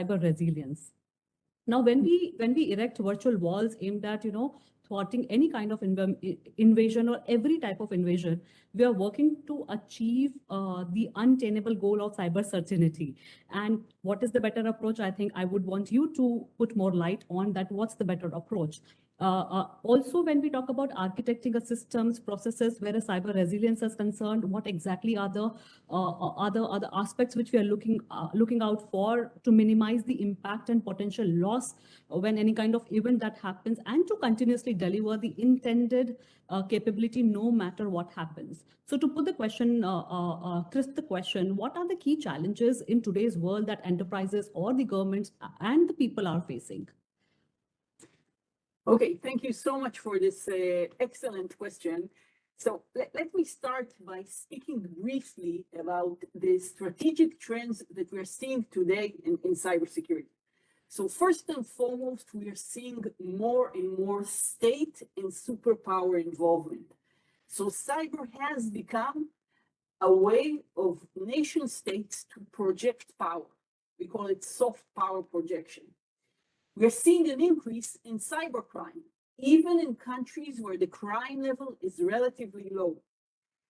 cyber resilience. Now, when we erect virtual walls aimed at thwarting any kind of invasion or every type of invasion, we are working to achieve the untenable goal of cyber certainty. And what is the better approach? I think I would want you to put more light on that. What's the better approach? Also, when we talk about architecting a systems, processes where a cyber resilience is concerned, what exactly are the other aspects which we are looking out for to minimize the impact and potential loss when any kind of event that happens, and to continuously deliver the intended capability no matter what happens. So to put the question, Chris, the question, what are the key challenges in today's world that enterprises or the governments and the people are facing? Okay, thank you so much for this excellent question. So let me start by speaking briefly about the strategic trends that we're seeing today in cybersecurity. So first and foremost, we are seeing more and more state and superpower involvement. So cyber has become a way of nation states to project power. We call it soft power projection. We're seeing an increase in cybercrime, even in countries where the crime level is relatively low.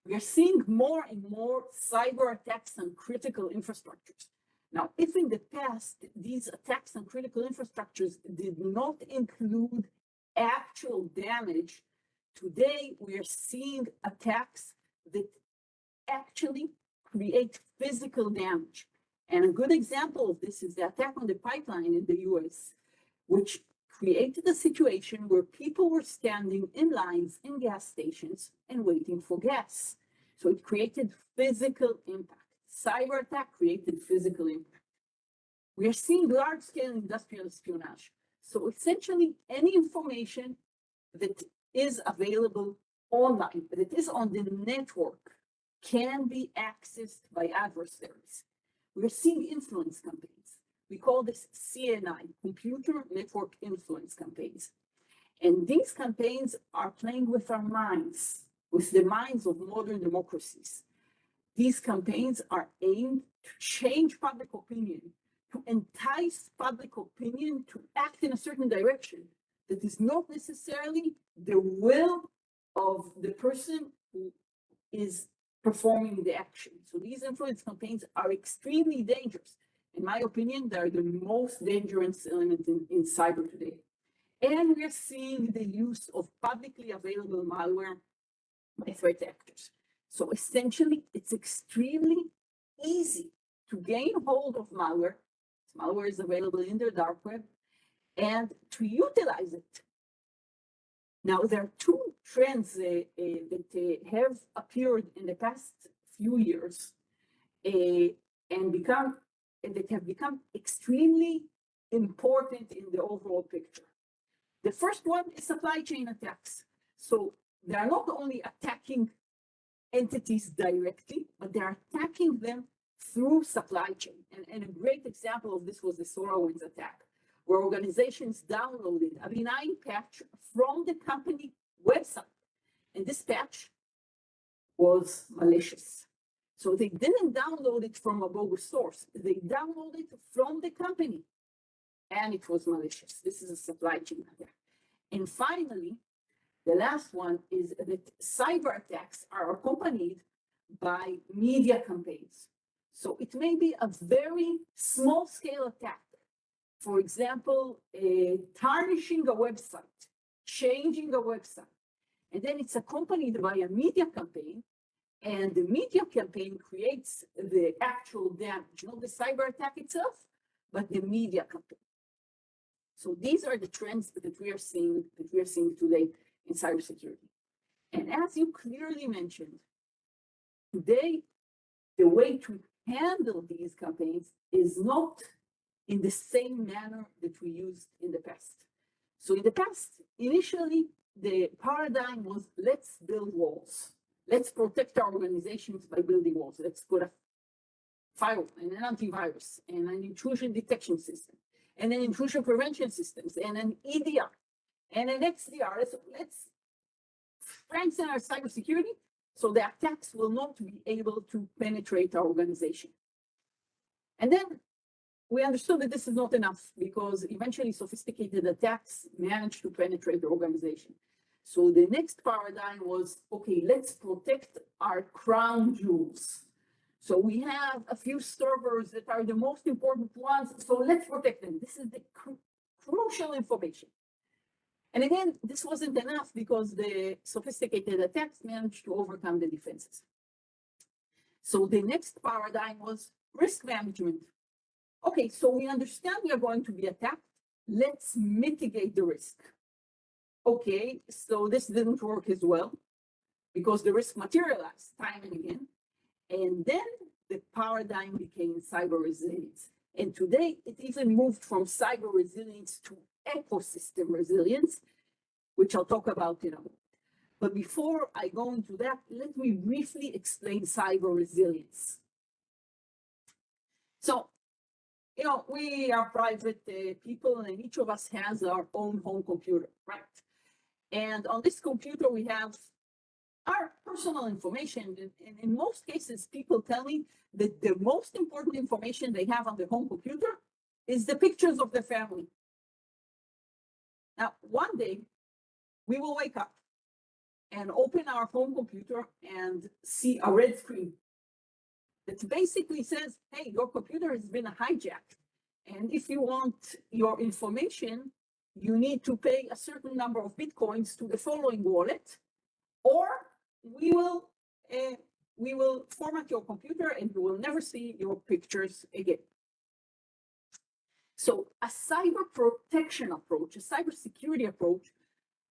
We are seeing more and more cyber attacks on critical infrastructures. Now, if in the past, these attacks on critical infrastructures did not include actual damage, today we are seeing attacks that actually create physical damage. And a good example of this is the attack on the pipeline in the US, which created a situation where people were standing in lines in gas stations and waiting for gas. So it created physical impact. Cyber attack created physical impact. We are seeing large-scale industrial espionage. So essentially, any information that is available online, that is on the network, can be accessed by adversaries. We're seeing influence campaigns. We call this CNI, Computer Network Influence Campaigns. And these campaigns are playing with our minds, with the minds of modern democracies. These campaigns are aimed to change public opinion, to entice public opinion to act in a certain direction that is not necessarily the will of the person who is performing the action. So these influence campaigns are extremely dangerous. In my opinion, they're the most dangerous element in cyber today. And we're seeing the use of publicly available malware by threat actors. So essentially, it's extremely easy to gain hold of malware. Malware is available in the dark web, and to utilize it. Now, there are two trends that have appeared in the past few years and that have become extremely important in the overall picture. The first one is supply chain attacks. So they are not only attacking entities directly, but they are attacking them through supply chain. And a great example of this was the SolarWinds attack, where organizations downloaded a benign patch from the company website. And this patch was malicious. So they didn't download it from a bogus source. They downloaded it from the company, and it was malicious. This is a supply chain attack. And finally, the last one is that cyber attacks are accompanied by media campaigns. So it may be a very small scale attack. For example, tarnishing a website, changing a website. And then it's accompanied by a media campaign. And the media campaign creates the actual damage, not the cyber attack itself, but the media campaign. So these are the trends that we are seeing today in cybersecurity. And as you clearly mentioned, today, the way to handle these campaigns is not in the same manner that we used in the past. So in the past, initially, the paradigm was let's build walls. Let's protect our organizations by building walls. Let's put a firewall and an antivirus and an intrusion detection system and an intrusion prevention systems and an EDR and an XDR. Let's strengthen our cybersecurity so the attacks will not be able to penetrate our organization. And then we understood that this is not enough because eventually sophisticated attacks managed to penetrate the organization. So the next paradigm was, okay, let's protect our crown jewels. So we have a few servers that are the most important ones, so let's protect them. This is the crucial information. And again, this wasn't enough because the sophisticated attacks managed to overcome the defenses. So the next paradigm was risk management. Okay, so we understand we are going to be attacked. Let's mitigate the risk. Okay, so this didn't work as well because the risk materialized time and again. And then the paradigm became cyber resilience. And today it even moved from cyber resilience to ecosystem resilience, which I'll talk about in a moment. But before I go into that, let me briefly explain cyber resilience. So, we are private people and each of us has our own home computer, right? And on this computer, we have our personal information. And in most cases, people tell me that the most important information they have on their home computer is the pictures of their family. Now, one day, we will wake up and open our home computer and see a red screen that basically says, hey, your computer has been hijacked. And if you want your information, you need to pay a certain number of Bitcoins to the following wallet, or we will format your computer and you will never see your pictures again. So a cyber protection approach, a cybersecurity approach,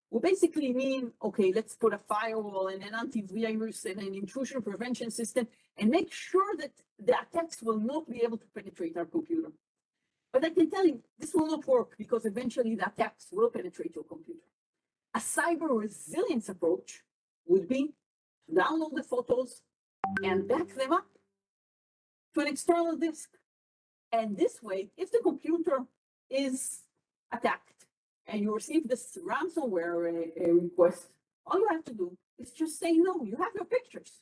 will basically mean, okay, let's put a firewall and an antivirus and an intrusion prevention system and make sure that the attacks will not be able to penetrate our computer. But I can tell you, this will not work because eventually the attacks will penetrate your computer. A cyber resilience approach would be to download the photos and back them up to an external disk. And this way, if the computer is attacked and you receive this ransomware request, all you have to do is just say, no, you have your pictures.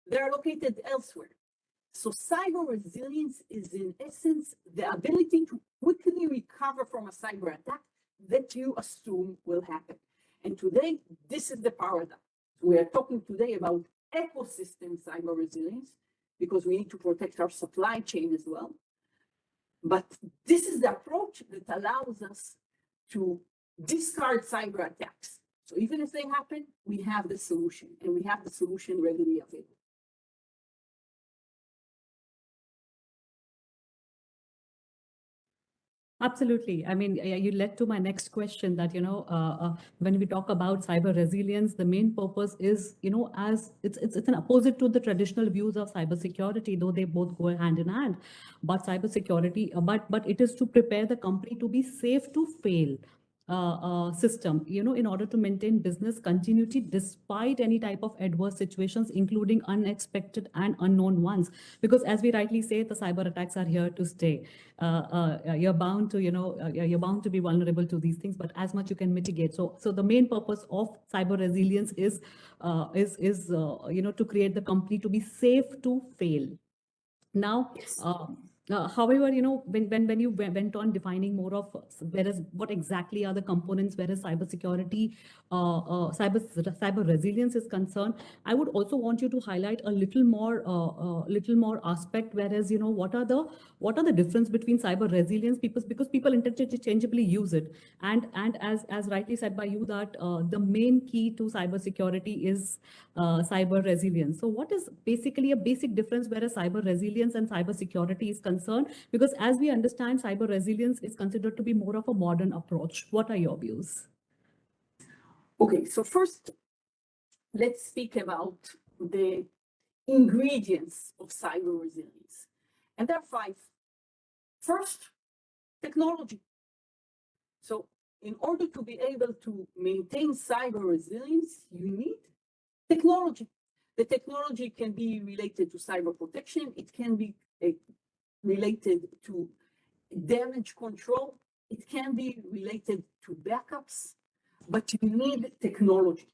They're located elsewhere. So cyber resilience is in essence the ability to quickly recover from a cyber attack that you assume will happen. And today, this is the paradigm. We are talking today about ecosystem cyber resilience because we need to protect our supply chain as well. But this is the approach that allows us to discard cyber attacks. So even if they happen, we have the solution and we have the solution readily available. Absolutely. I mean, you led to my next question that, when we talk about cyber resilience, the main purpose is, as it's an opposite to the traditional views of cybersecurity, though they both go hand in hand. But cybersecurity, but it is to prepare the company to be safe to fail. System, in order to maintain business continuity despite any type of adverse situations, including unexpected and unknown ones. Because as we rightly say, the cyber attacks are here to stay. You're bound to, you're bound to be vulnerable to these things, but as much you can mitigate. So the main purpose of cyber resilience is to create the company to be safe to fail. Now, Yes. however, when you went on defining more of what exactly are the components, whereas cybersecurity, cyber resilience is concerned, I would also want you to highlight a little more aspect. Whereas, what are the difference between cyber resilience? Because people interchangeably use it, and as rightly said by you that the main key to cybersecurity is cyber resilience. So, what is basically a basic difference whereas cyber resilience and cyber security is concerned? Because as we understand, cyber resilience is considered to be more of a modern approach. What are your views? Okay, so first, let's speak about the ingredients of cyber resilience. And there are 5. First, technology. So in order to be able to maintain cyber resilience, you need technology. The technology can be related to cyber protection. It can be related to damage control. It can be related to backups, but you need technology.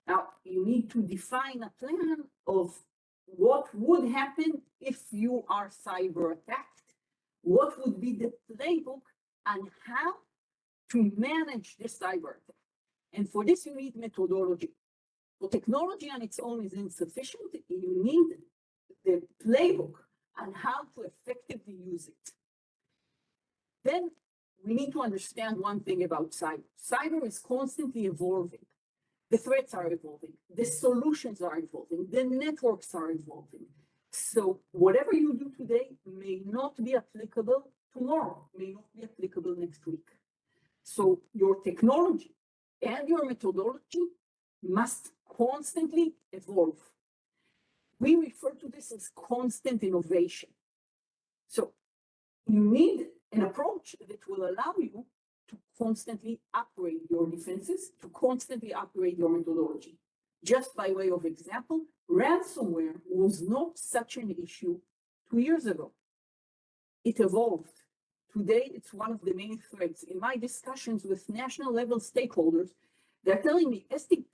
Now, you need to define a plan of what would happen if you are cyber attacked. what would be the playbook and how to manage the cyber attack. And for this, you need methodology. So technology on its own is insufficient. You need the playbook and how to effectively use it. Then we need to understand one thing about cyber. Cyber is constantly evolving. The threats are evolving. The solutions are evolving. The networks are evolving. So whatever you do today may not be applicable tomorrow, may not be applicable next week. So your technology and your methodology must constantly evolve. We refer to this as constant innovation. So you need an approach that will allow you to constantly upgrade your defenses, to constantly upgrade your methodology. Just by way of example, ransomware was not such an issue 2 years ago. It evolved. Today, it's one of the main threats. In my discussions with national level stakeholders, they're telling me, Esti,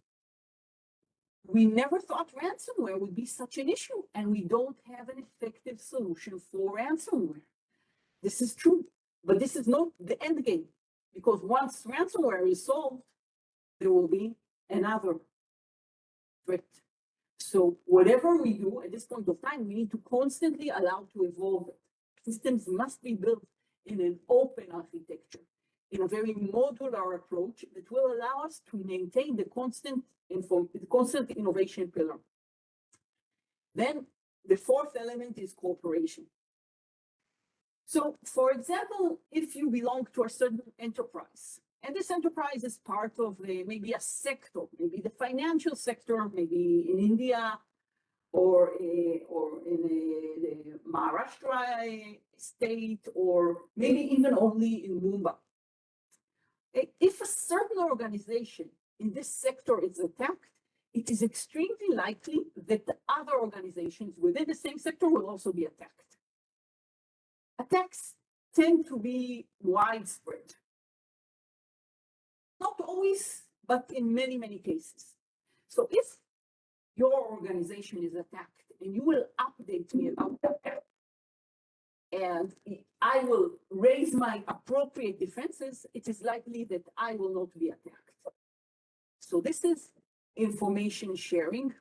we never thought ransomware would be such an issue, and we don't have an effective solution for ransomware. This is true, but this is not the end game, because once ransomware is solved, there will be another threat. So whatever we do at this point of time, we need to constantly allow to evolve it. Systems must be built in an open architecture, in a very modular approach that will allow us to maintain the constant innovation pillar. Then the fourth element is cooperation. So, for example, if you belong to a certain enterprise, and this enterprise is part of maybe a sector, maybe the financial sector, maybe in India, or in the Maharashtra state, or maybe even only in Mumbai. If a certain organization in this sector is attacked, it is extremely likely that the other organizations within the same sector will also be attacked. Attacks tend to be widespread. Not always, but in many, many cases. So if your organization is attacked and you will update me about that, and I will raise my appropriate defenses, it is likely that I will not be attacked. So this is information sharing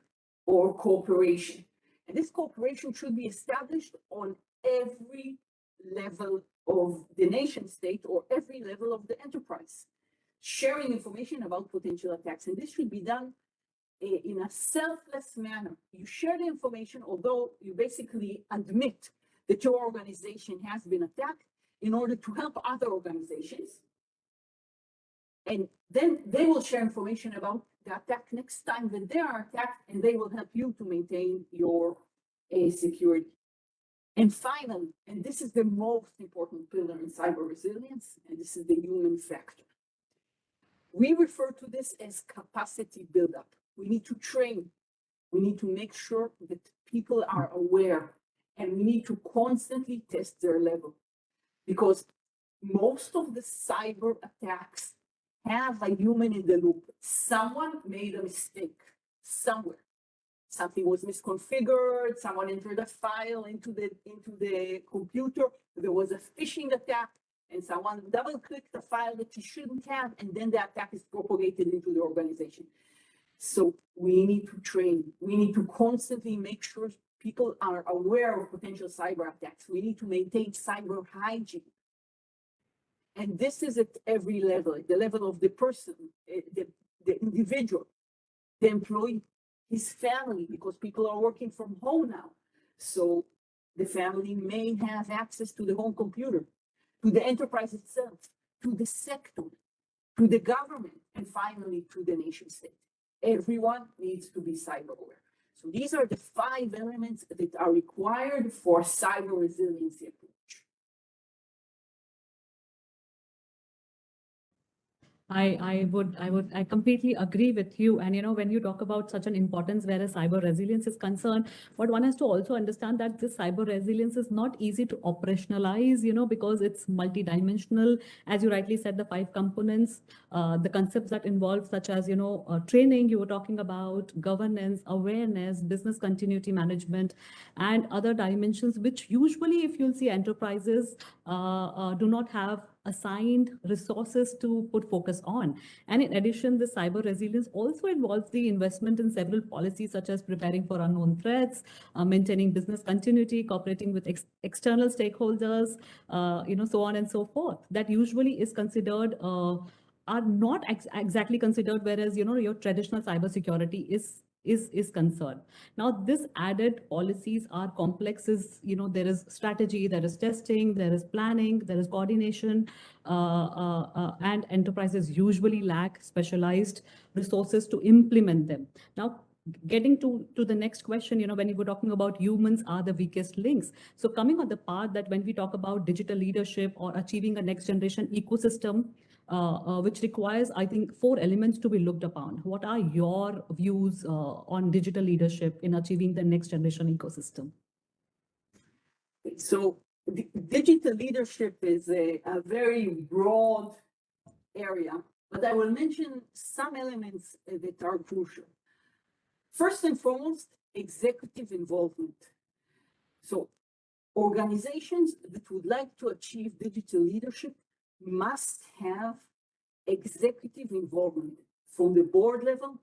or cooperation. And this cooperation should be established on every level of the nation state or every level of the enterprise. Sharing information about potential attacks. And this should be done in a selfless manner. You share the information, although you basically admit that your organization has been attacked, in order to help other organizations. And then they will share information about the attack next time that they are attacked, and they will help you to maintain your security. And finally, and this is the most important pillar in cyber resilience, and this is the human factor. We refer to this as capacity buildup. We need to train. We need to make sure that people are aware, and we need to constantly test their level, because most of the cyber attacks have a human in the loop. Someone made a mistake somewhere. Something was misconfigured, someone entered a file into the computer, there was a phishing attack, and someone double-clicked a file that you shouldn't have, and then the attack is propagated into the organization. So we need to train. We need to constantly make sure people are aware of potential cyber attacks. We need to maintain cyber hygiene. And this is at every level, at the level of the person, the individual, the employee, his family, because people are working from home now. So the family may have access to the home computer, to the enterprise itself, to the sector, to the government, and finally to the nation state. Everyone needs to be cyber aware. So these are the 5 elements that are required for cyber resiliency approach. I completely agree with you. And, when you talk about such an importance where a cyber resilience is concerned, but one has to also understand that this cyber resilience is not easy to operationalize, because it's multidimensional. As you rightly said, the 5 components, the concepts that involve such as, training, you were talking about governance, awareness, business continuity management, and other dimensions, which usually, if you'll see enterprises, do not have assigned resources to put focus on. And in addition, the cyber resilience also involves the investment in several policies, such as preparing for unknown threats, maintaining business continuity, cooperating with external stakeholders, so on and so forth. That usually is considered are not exactly considered, whereas your traditional cybersecurity is concerned. Now, this added policies are complex. There is strategy, there is testing, there is planning, there is coordination, and enterprises usually lack specialized resources to implement them. Now, getting to the next question, when you were talking about humans are the weakest links. So coming on the part that when we talk about digital leadership or achieving a next generation ecosystem, which requires, I think, 4 elements to be looked upon. What are your views on digital leadership in achieving the next generation ecosystem? So digital leadership is a very broad area, but I will mention some elements that are crucial. First and foremost, executive involvement. So organizations that would like to achieve digital leadership must have executive involvement from the board level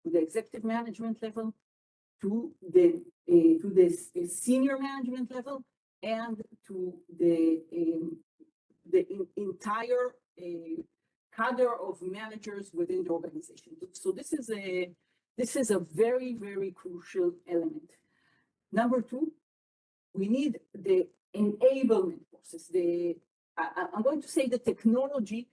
to the executive management level to the senior management level and to the entire cadre of managers within the organization. So this is a very, very crucial element. Number 2, we need the enablement process. I'm going to say the technology,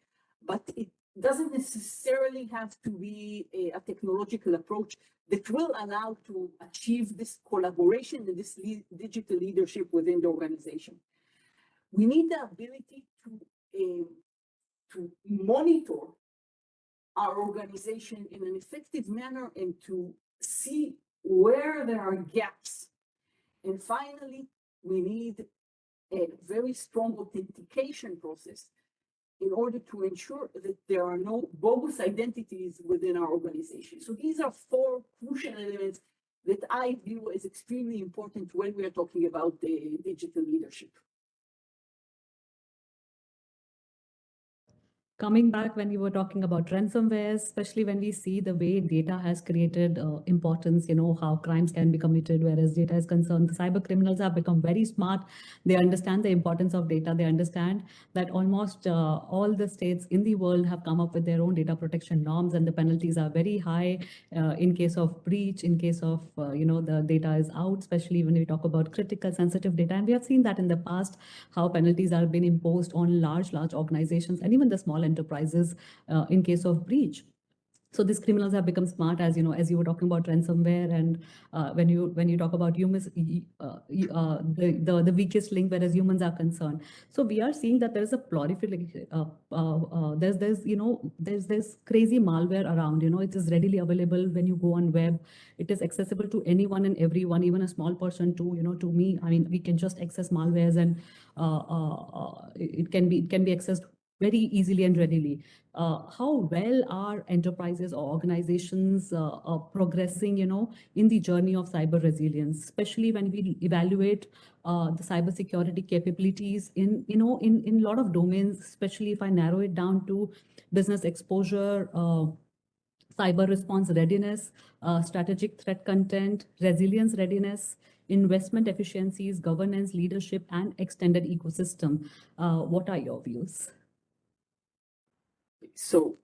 but it doesn't necessarily have to be a technological approach that will allow to achieve this collaboration and this digital leadership within the organization. We need the ability to monitor our organization in an effective manner and to see where there are gaps. And finally, we need a very strong authentication process in order to ensure that there are no bogus identities within our organization. So these are 4 crucial elements that I view as extremely important when we are talking about the digital leadership. Coming back when you were talking about ransomware, especially when we see the way data has created importance, how crimes can be committed, whereas data is concerned, the cyber criminals have become very smart. They understand the importance of data. They understand that almost all the states in the world have come up with their own data protection norms, and the penalties are very high in case of breach, in case of, the data is out, especially when we talk about critical sensitive data. And we have seen that in the past, how penalties are being imposed on large organizations and even the small enterprises in case of breach. So these criminals have become smart, as as you were talking about ransomware, and when you talk about humans, the weakest link, whereas humans are concerned. So we are seeing that there is a proliferation. There's crazy malware around. It is readily available when you go on web. It is accessible to anyone and everyone, even a small person too. To me, I mean, we can just access malwares, and it can be accessed very easily and readily. How well are enterprises or organizations progressing, in the journey of cyber resilience, especially when we evaluate the cybersecurity capabilities in a lot of domains, especially if I narrow it down to business exposure, cyber response readiness, strategic threat content, resilience readiness, investment efficiencies, governance, leadership, and extended ecosystem. What are your views? So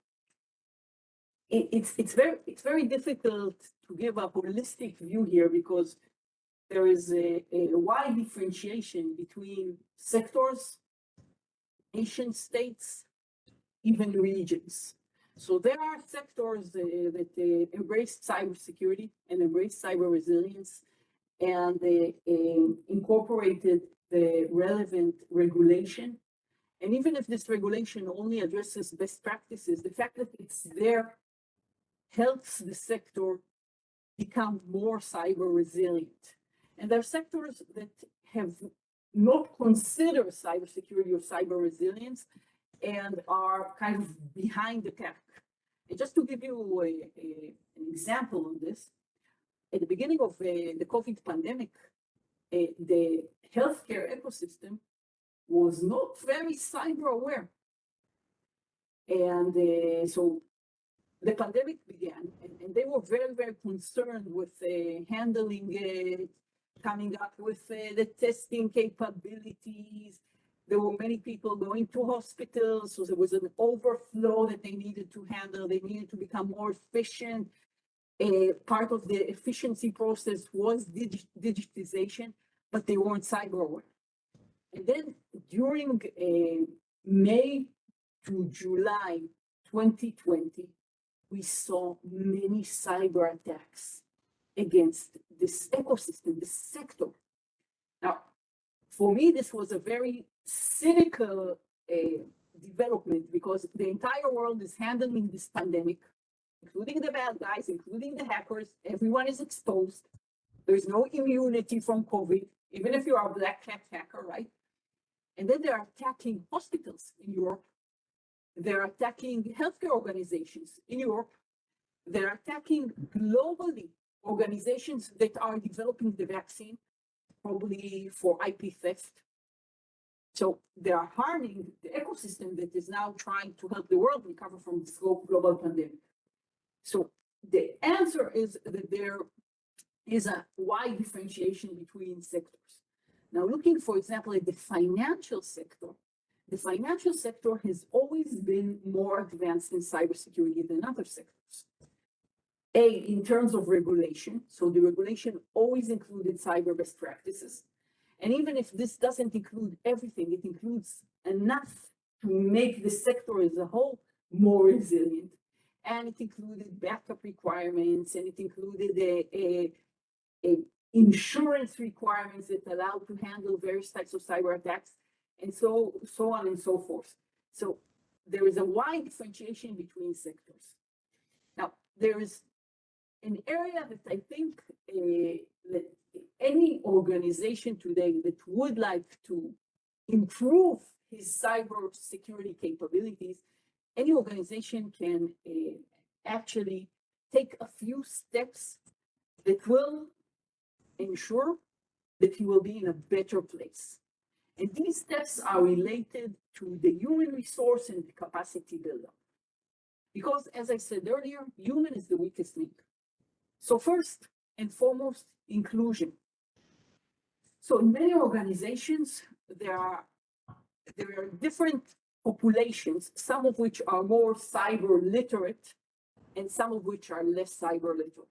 it's very difficult to give a holistic view here because there is a wide differentiation between sectors, nation states, even regions. So there are sectors that embrace cybersecurity and embrace cyber resilience, and they incorporated the relevant regulation. And even if this regulation only addresses best practices, the fact that it's there helps the sector become more cyber resilient. And there are sectors that have not considered cybersecurity or cyber resilience and are kind of behind the pack. And just to give you an example on this, at the beginning of the COVID pandemic, the healthcare ecosystem was not very cyber aware. And so the pandemic began, and they were very, very concerned with handling it, coming up with the testing capabilities. There were many people going to hospitals, so there was an overflow that they needed to handle. They needed to become more efficient. Part of the efficiency process was digitization, but they weren't cyber aware. And then during May to July 2020, we saw many cyber attacks against this ecosystem, this sector. Now, for me, this was a very cynical development because the entire world is handling this pandemic, including the bad guys, including the hackers. Everyone is exposed. There's no immunity from COVID, even if you are a black hat hacker, right? And then they're attacking hospitals in Europe. They're attacking healthcare organizations in Europe. They're attacking globally organizations that are developing the vaccine, probably for IP theft. So they are harming the ecosystem that is now trying to help the world recover from this global pandemic. So the answer is that there is a wide differentiation between sectors. Now, looking, for example, at the financial sector has always been more advanced in cybersecurity than other sectors. In terms of regulation, so the regulation always included cyber best practices. And even if this doesn't include everything, it includes enough to make the sector as a whole more resilient. And it included backup requirements, and it included insurance requirements that allow to handle various types of cyber attacks, and so on and so forth. So there is a wide differentiation between sectors. Now, there is an area that I think that any organization today that would like to improve his cyber security capabilities, any organization can actually take a few steps that will ensure that he will be in a better place. And these steps are related to the human resource and the capacity buildup. Because, as I said earlier, human is the weakest link. So first and foremost, inclusion. So in many organizations, there are different populations, some of which are more cyber literate and some of which are less cyber literate.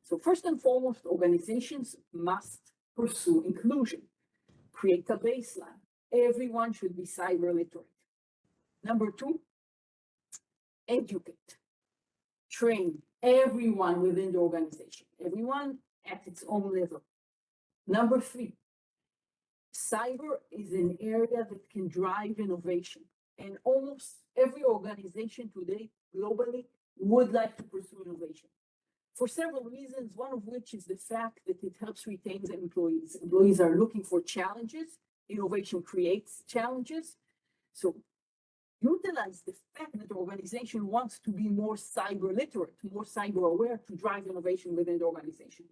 So first and foremost, organizations must pursue inclusion, create a baseline. Everyone should be cyber literate. Number two, educate, train everyone within the organization, everyone at its own level. Number three, cyber is an area that can drive innovation. And almost every organization today, globally, would like to pursue innovation. For several reasons, one of which is the fact that it helps retain the employees. Employees are looking for challenges. Innovation creates challenges. So utilize the fact that the organization wants to be more cyber literate, more cyber aware to drive innovation within the organization.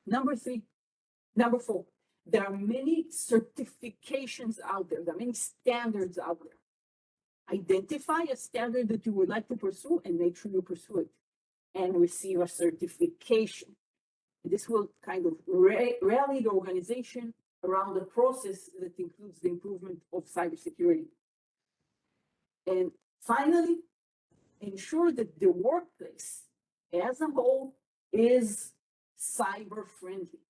Number four, there are many certifications out there. There are many standards out there. Identify a standard that you would like to pursue and make sure you pursue it and receive a certification. This will kind of rally the organization around a process that includes the improvement of cybersecurity. And finally, ensure that the workplace as a whole is cyber friendly.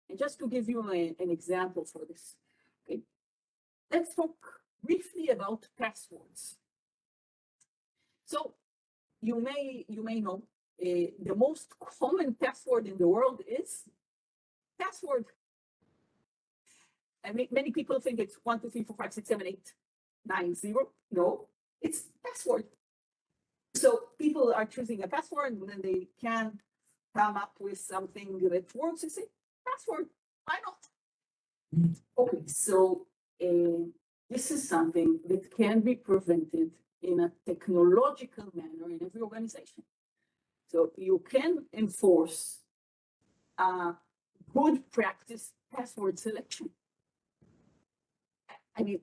And just to give you an example for this, okay, let's talk briefly about passwords. So you may know the most common password in the world is password. I mean, many people think it's 1, 2, 3, 4, 5, 6, 7, 8, 9, 0. No, it's password. So people are choosing a password and then they can come up with something that works. You say, password, why not? Okay, so this is something that can be prevented in a technological manner in every organization. So you can enforce a good practice password selection. I mean,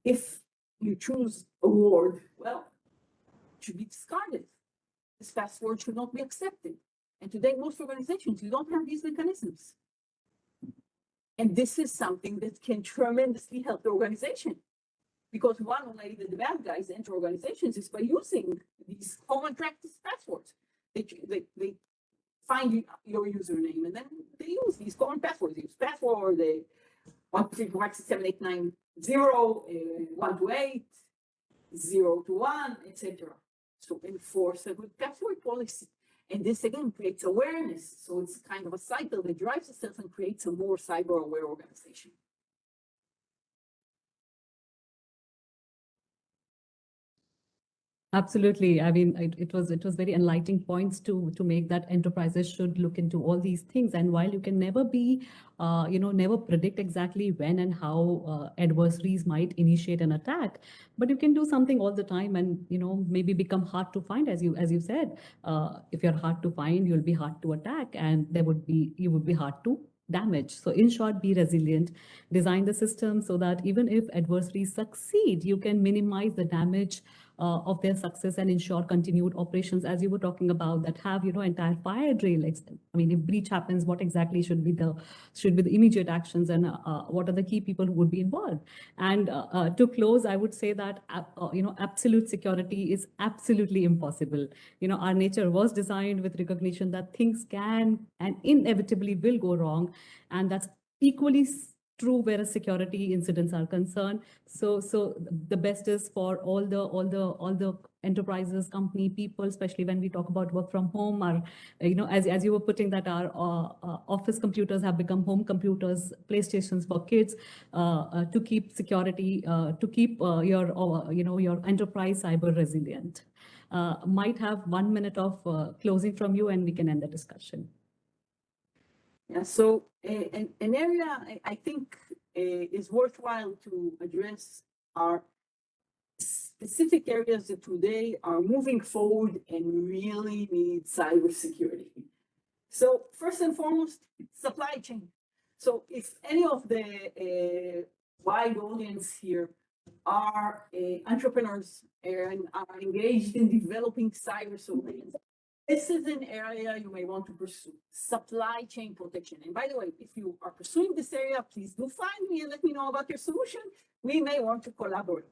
if you choose a word, well, it should be discarded. This password should not be accepted. And today, most organizations, you don't have these mechanisms. And this is something that can tremendously help the organization. Because one way that the bad guys enter organizations is by using these common practice passwords. They find your username and then they use these common passwords. They use password, they 123467890, 128, 0 to 1, etc. So enforce a good password policy. And this again creates awareness. So it's kind of a cycle that drives itself and creates a more cyber aware organization. Absolutely. I mean, it was very enlightening points to make that enterprises should look into all these things. And while you can never be, never predict exactly when and how adversaries might initiate an attack, but you can do something all the time, and maybe become hard to find, as you said. If you're hard to find, you'll be hard to attack, and you would be hard to damage. So in short, be resilient, design the system so that even if adversaries succeed, you can minimize the damage of their success and ensure continued operations, as you were talking about, that have entire fire drill. I mean, if breach happens, what exactly should be the immediate actions, and what are the key people who would be involved. And to close, I would say that absolute security is absolutely impossible. Our nature was designed with recognition that things can and inevitably will go wrong, and that's equally true where security incidents are concerned. So the best is for all the enterprises, company, people, especially when we talk about work from home, or as you were putting that our office computers have become home computers, PlayStations for kids, to keep security, to keep your enterprise cyber resilient. Might have 1 minute of closing from you, and we can end the discussion. Yeah, so an area I think is worthwhile to address are specific areas that today are moving forward and really need cybersecurity. So first and foremost, supply chain. So if any of the wide audience here are entrepreneurs and are engaged in developing cyber solutions, this is an area you may want to pursue, supply chain protection. And by the way, if you are pursuing this area, please do find me and let me know about your solution. We may want to collaborate.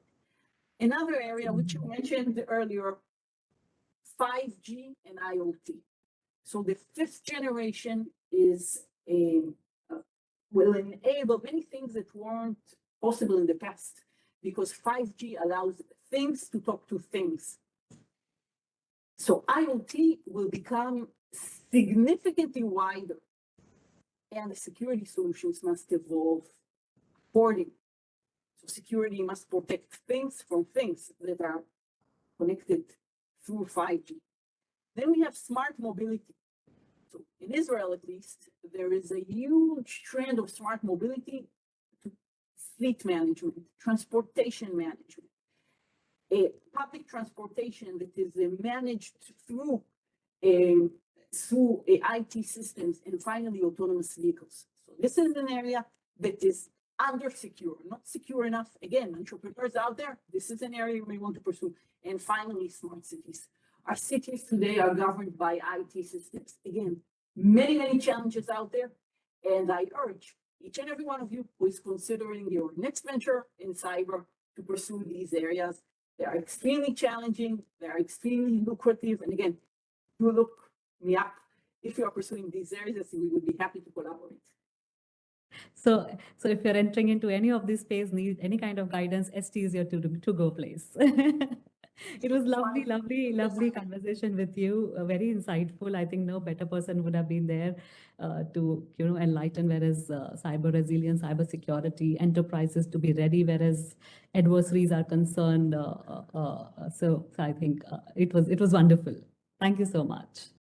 Another area which you mentioned earlier, 5G and IoT. So the 5th generation will enable many things that weren't possible in the past, because 5G allows things to talk to things. So IoT will become significantly wider, and the security solutions must evolve accordingly. So security must protect things from things that are connected through 5G. Then we have smart mobility. So in Israel, at least, there is a huge trend of smart mobility to fleet management, transportation management. A public transportation that is managed through IT systems, and finally autonomous vehicles. So this is an area that is under secure, not secure enough. Again, entrepreneurs out there, this is an area we want to pursue. And finally, smart cities. Our cities today are governed by IT systems. Again, many challenges out there. And I urge each and every one of you who is considering your next venture in cyber to pursue these areas. They are extremely challenging. They are extremely lucrative. And again, do look me up. If you are pursuing these areas, we would be happy to collaborate. So if you're entering into any of these space, need any kind of guidance, Esti is your to-go place. It was lovely conversation with you. Very insightful. I think no better person would have been there to enlighten whereas cyber resilience, cyber security, enterprises to be ready whereas adversaries are concerned. So I think it was wonderful. Thank you so much.